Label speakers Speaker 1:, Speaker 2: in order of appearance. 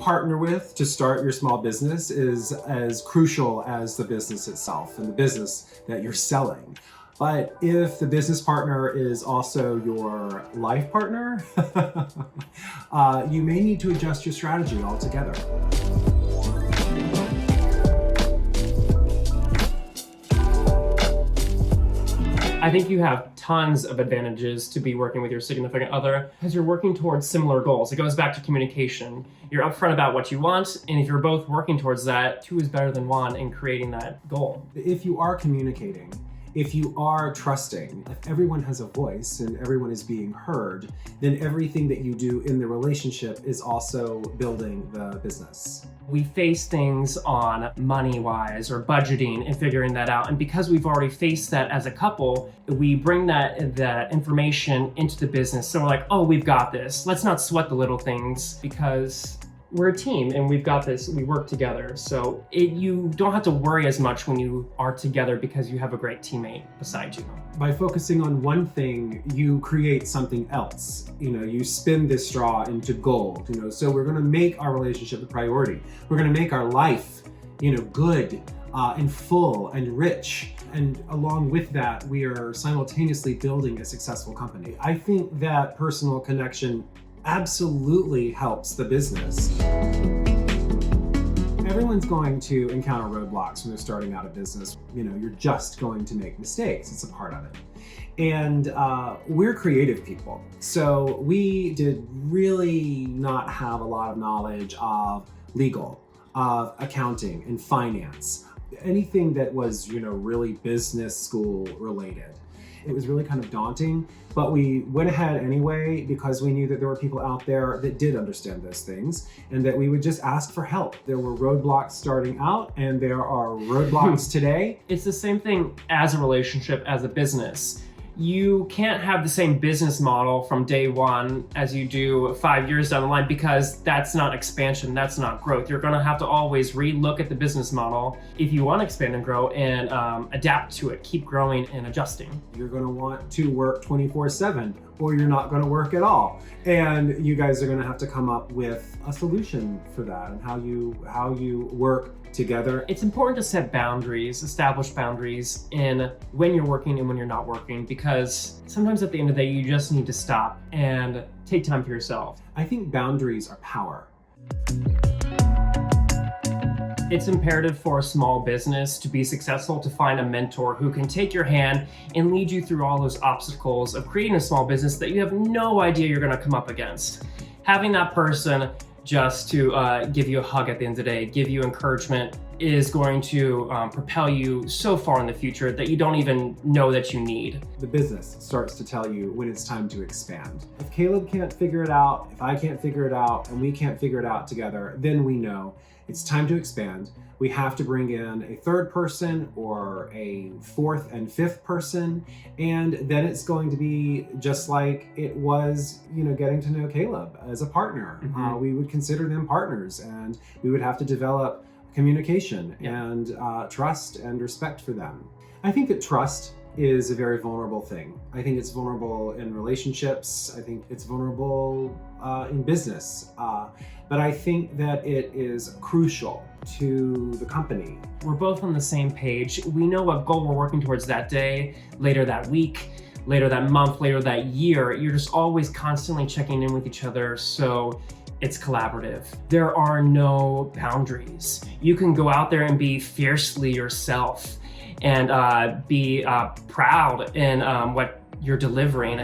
Speaker 1: partner with to start your small business is as crucial as the business itself and the business that you're selling. But if the business partner is also your life partner, you may need to adjust your strategy altogether.
Speaker 2: I think you have tons of advantages to be working with your significant other because you're working towards similar goals. It goes back to communication. You're upfront about what you want, and if you're both working towards that, two is better than one in creating that goal.
Speaker 1: If you are communicating, if you are trusting, if everyone has a voice and everyone is being heard, then everything that you do in the relationship is also building the business.
Speaker 2: We face things on money-wise or budgeting and figuring that out. And because we've already faced that as a couple, we bring that information into the business. So we're like, oh, we've got this. Let's not sweat the little things because we're a team and we've got this, we work together. So you don't have to worry as much when you are together because you have a great teammate beside you.
Speaker 1: By focusing on one thing, you create something else. You spin this straw into gold. So we're going to make our relationship a priority. We're going to make our life, good and full and rich. And along with that, we are simultaneously building a successful company. I think that personal connection absolutely helps the business. Everyone's going to encounter roadblocks when they're starting out a business. You're just going to make mistakes. It's a part of it. And we're creative people. So we did really not have a lot of knowledge of legal, of accounting and finance, anything that was, really business school related. It was really kind of daunting, but we went ahead anyway because we knew that there were people out there that did understand those things and that we would just ask for help. There were roadblocks starting out and there are roadblocks today.
Speaker 2: It's the same thing as a relationship, as a business. You can't have the same business model from day one as you do 5 years down the line because that's not expansion, that's not growth. You're gonna have to always re-look at the business model if you want to expand and grow and adapt to it, keep growing and adjusting.
Speaker 1: You're gonna want to work 24/7 or you're not gonna work at all. And you guys are gonna have to come up with a solution for that and how you work together.
Speaker 2: It's important to set boundaries, establish boundaries in when you're working and when you're not working, because sometimes at the end of the day, you just need to stop and take time for yourself.
Speaker 1: I think boundaries are power.
Speaker 2: It's imperative for a small business to be successful to find a mentor who can take your hand and lead you through all those obstacles of creating a small business that you have no idea you're gonna come up against. Having that person just to give you a hug at the end of the day, give you encouragement, is going to propel you so far in the future that you don't even know that you need.
Speaker 1: The business starts to tell you when it's time to expand. If Caleb can't figure it out, if I can't figure it out, and we can't figure it out together, then we know it's time to expand. We have to bring in a third person or a fourth and fifth person, and then it's going to be just like it was, getting to know Caleb as a partner.
Speaker 2: Mm-hmm.
Speaker 1: We would consider them partners, and we would have to develop communication and trust and respect for them. I think that trust is a very vulnerable thing. I think it's vulnerable in relationships. I think it's vulnerable in business. But I think that it is crucial to the company.
Speaker 2: We're both on the same page. We know what goal we're working towards that day, later that week, later that month, later that year. You're just always constantly checking in with each other. So it's collaborative. There are no boundaries. You can go out there and be fiercely yourself and be proud in what you're delivering.